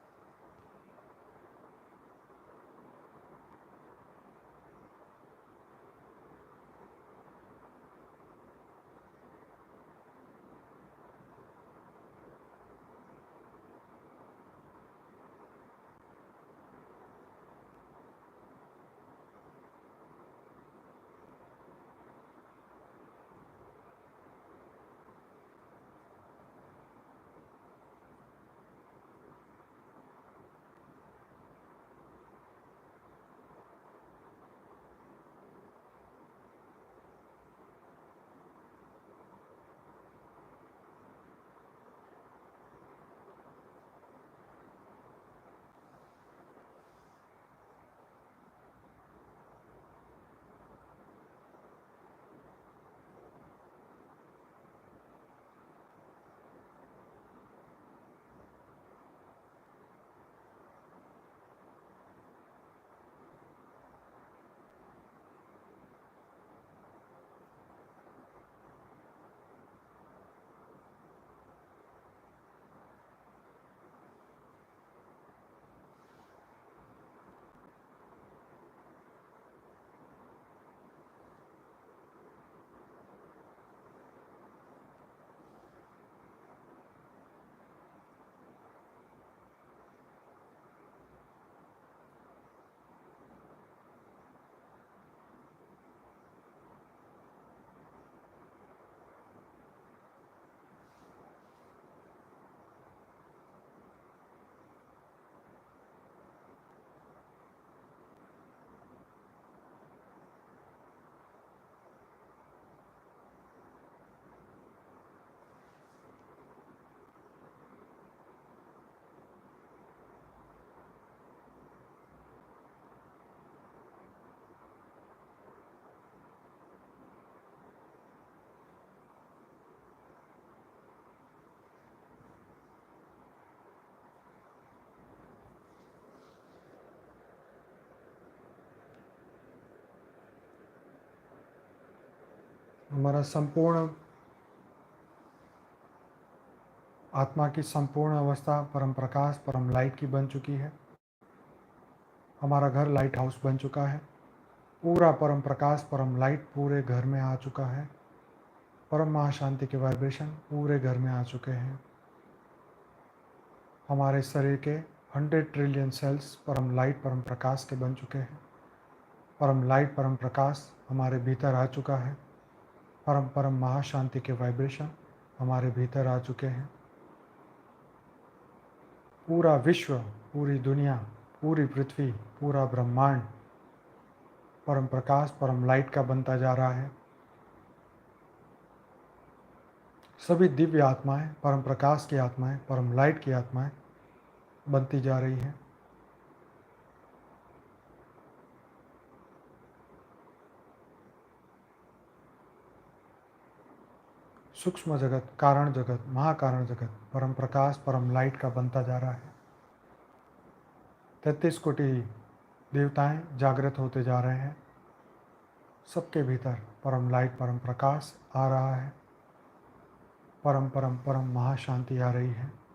हमारा संपूर्ण आत्मा की संपूर्ण अवस्था परम प्रकाश परम लाइट की बन चुकी है। हमारा घर लाइट हाउस बन चुका है। पूरा परम प्रकाश परम लाइट पूरे घर में आ चुका है। परम महाशांति के वाइब्रेशन पूरे घर में आ चुके हैं। हमारे शरीर के 100 ट्रिलियन सेल्स परम लाइट परम प्रकाश के बन चुके हैं। परम लाइट परम प्रकाश हमारे भीतर आ चुका है। परम परम महाशांति के वाइब्रेशन हमारे भीतर आ चुके हैं। पूरा विश्व, पूरी दुनिया, पूरी पृथ्वी, पूरा ब्रह्मांड परम प्रकाश, परम लाइट का बनता जा रहा है। सभी दिव्य आत्माएं, परम प्रकाश की आत्माएं, परम लाइट की आत्माएं बनती जा रही हैं। सूक्ष्म जगत, कारण जगत, महाकारण जगत परम प्रकाश, परम लाइट का बनता जा रहा है। 33 कोटि देवताएं जागृत होते जा रहे हैं। सबके भीतर परम लाइट, परम प्रकाश आ रहा है। परम परम परम महाशांति आ रही है।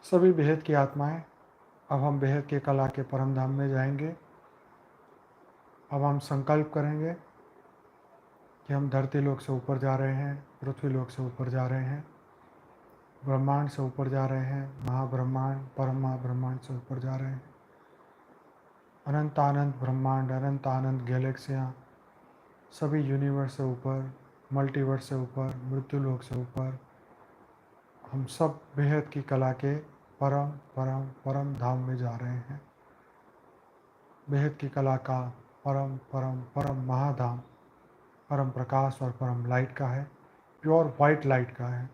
सभी बेहद की आत्माएं, अब हम बेहद के कला के परम धाम में जाएंगे। अब हम संकल्प करेंगे कि हम धरती लोक से ऊपर जा रहे हैं, पृथ्वी लोक से ऊपर जा रहे हैं, ब्रह्मांड से ऊपर जा रहे हैं, महाब्रह्मांड, परम महाब्रह्मांड से ऊपर जा रहे हैं। अनंत आनंद ब्रह्मांड, अनंत आनंद गैलेक्सियाँ, सभी यूनिवर्स से ऊपर, मल्टीवर्स से ऊपर, मृत्यु लोक से ऊपर, हम सब बेहद की कला के परम परम परम धाम में जा रहे हैं। बेहद की कला का परम परम परम महाधाम परम प्रकाश और परम लाइट का है, प्योर वाइट लाइट का है।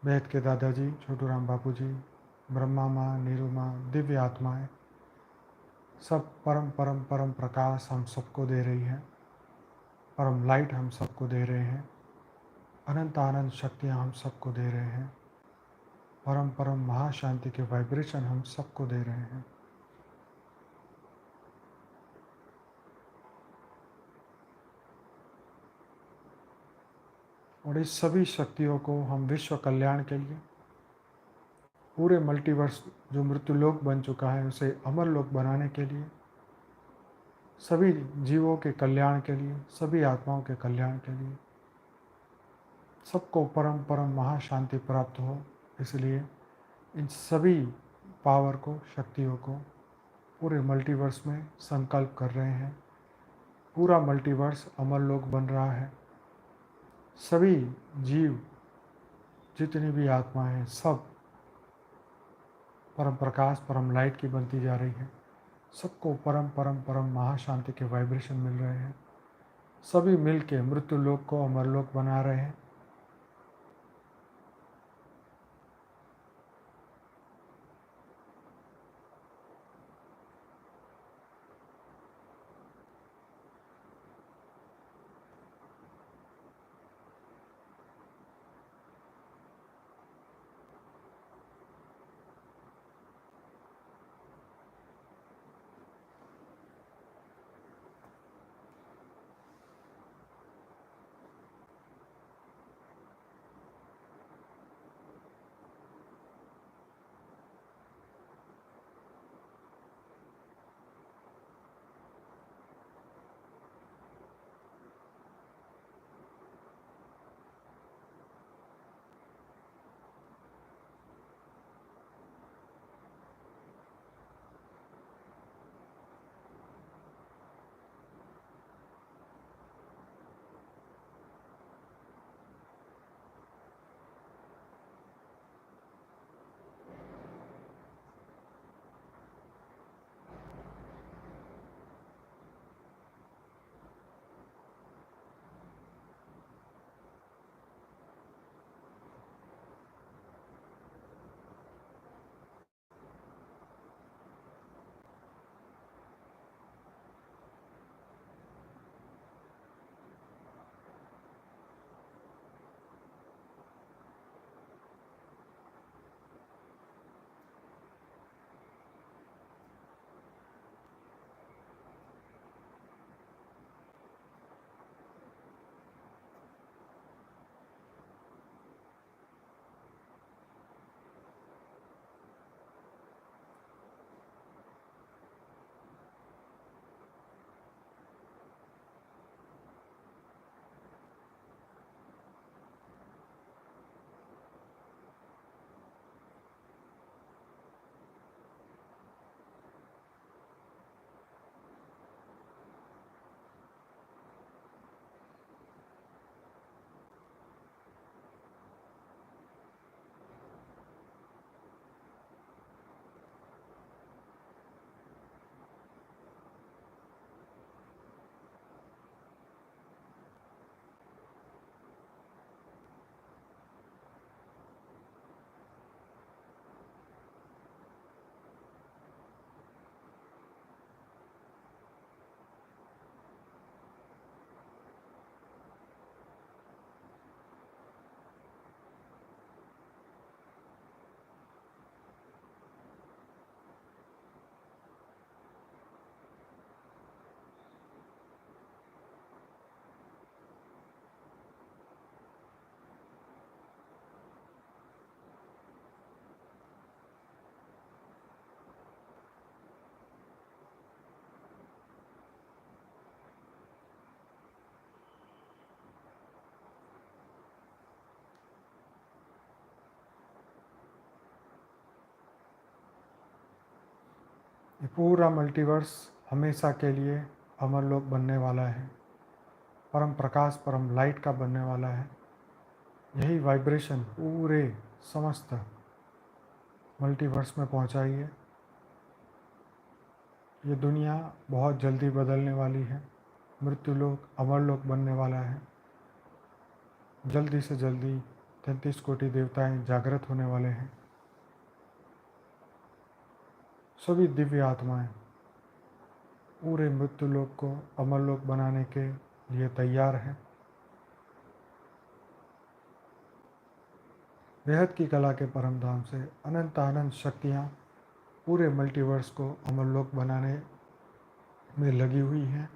बेहद के दादाजी, छोटू राम बापू जी, ब्रह्मा माँ, नीरू माँ, दिव्य आत्माएं, सब परम परम परम प्रकाश हम सबको दे रही है। परम लाइट हम सबको दे रहे हैं। अनंत आनंद शक्तियाँ हम सबको दे रहे हैं। परम परम महाशांति के वाइब्रेशन हम सबको दे रहे हैं। और इस सभी शक्तियों को हम विश्व कल्याण के लिए, पूरे मल्टीवर्स जो मृत्यु लोक बन चुका है उसे अमर लोक बनाने के लिए, सभी जीवों के कल्याण के लिए, सभी आत्माओं के कल्याण के लिए, सबको परम परम महाशांति प्राप्त हो, इसलिए इन सभी पावर को, शक्तियों को पूरे मल्टीवर्स में संकल्प कर रहे हैं। पूरा मल्टीवर्स अमर लोक बन रहा है। सभी जीव, जितनी भी आत्माएं हैं, सब परम प्रकाश, परम लाइट की बनती जा रही है। सबको परम परम परम महाशांति के वाइब्रेशन मिल रहे हैं। सभी मिल के मृत्यु लोक को अमरलोक बना रहे हैं। ये पूरा मल्टीवर्स हमेशा के लिए अमरलोक बनने वाला है, परम प्रकाश, परम लाइट का बनने वाला है। यही वाइब्रेशन पूरे समस्त मल्टीवर्स में पहुंचाइए। ये दुनिया बहुत जल्दी बदलने वाली है। मृत्युलोक अमरलोक बनने वाला है। जल्दी से जल्दी 33 कोटि देवताएं जागृत होने वाले हैं। सभी दिव्य आत्माएं पूरे मृत्युलोक को अमरलोक बनाने के लिए तैयार हैं। बेहद की कला के परम धाम से अनंत अनंत शक्तियाँ पूरे मल्टीवर्स को अमरलोक बनाने में लगी हुई हैं।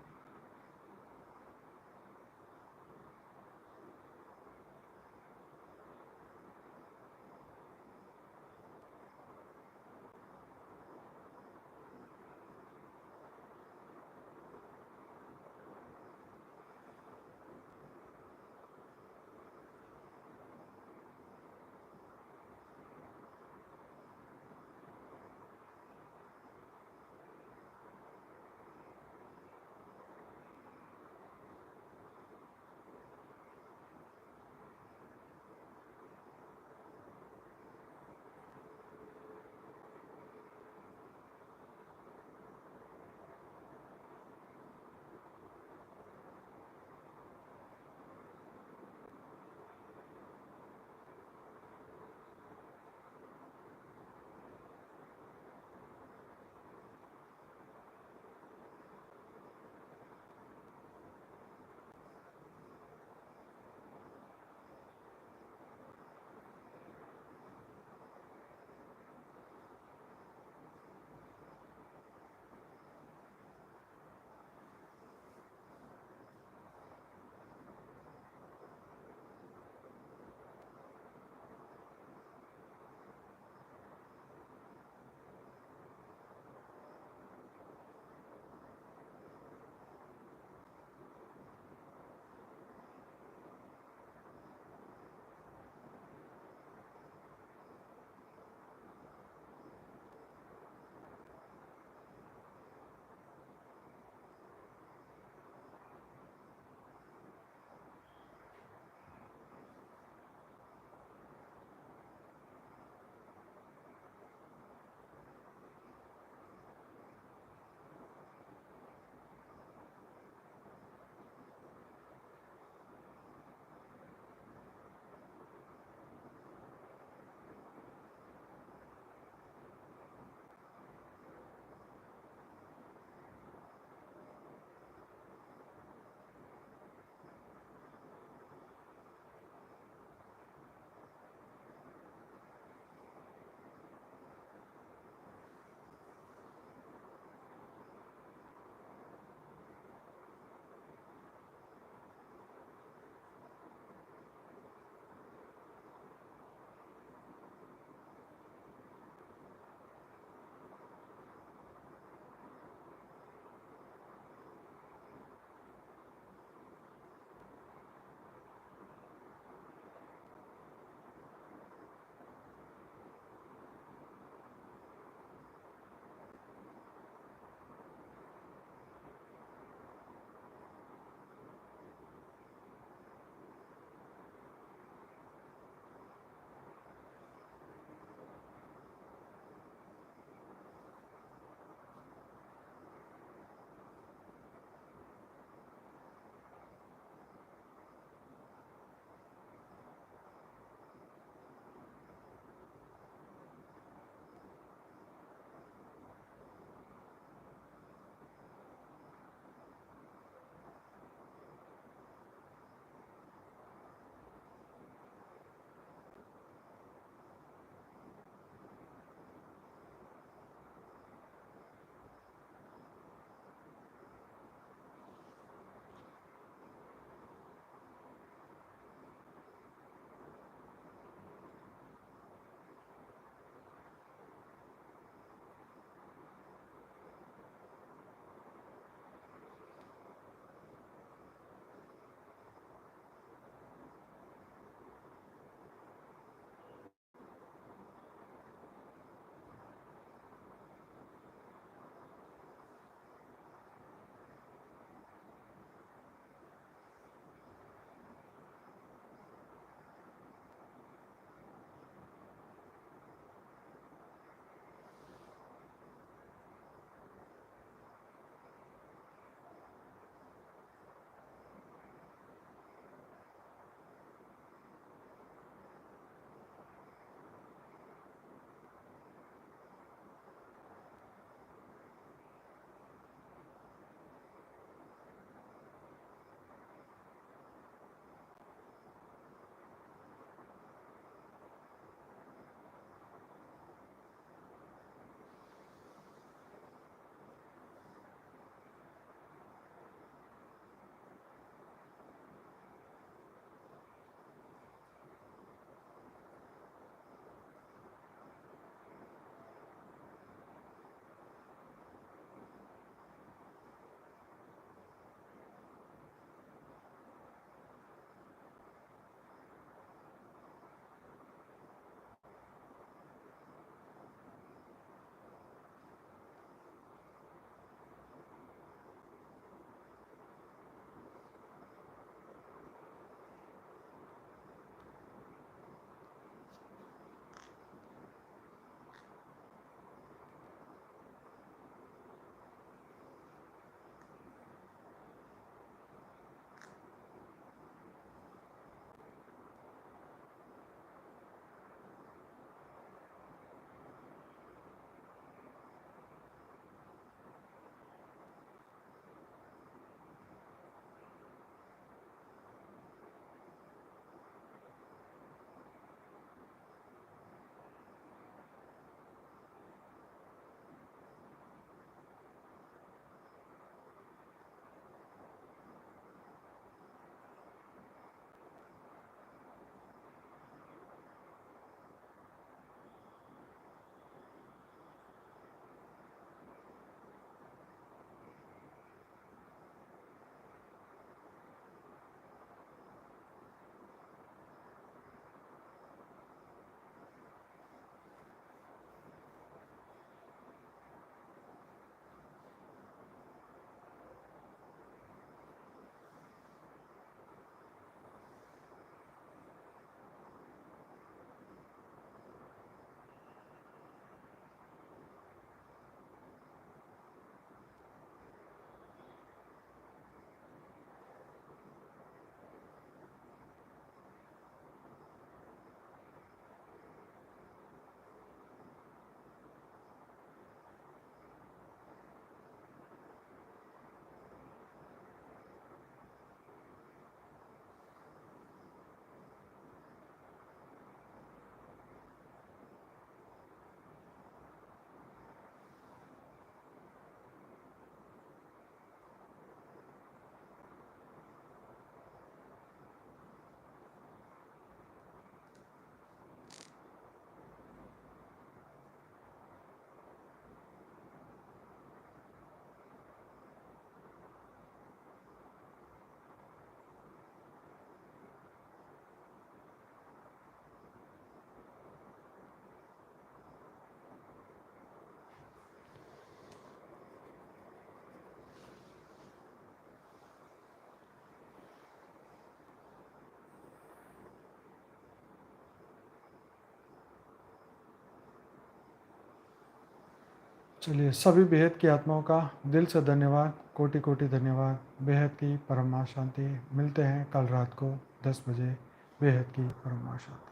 चलिए, सभी बेहद की आत्माओं का दिल से धन्यवाद, कोटि कोटि धन्यवाद। बेहद की परम शांति। मिलते हैं कल रात को 10 बजे। बेहद की परम शांति।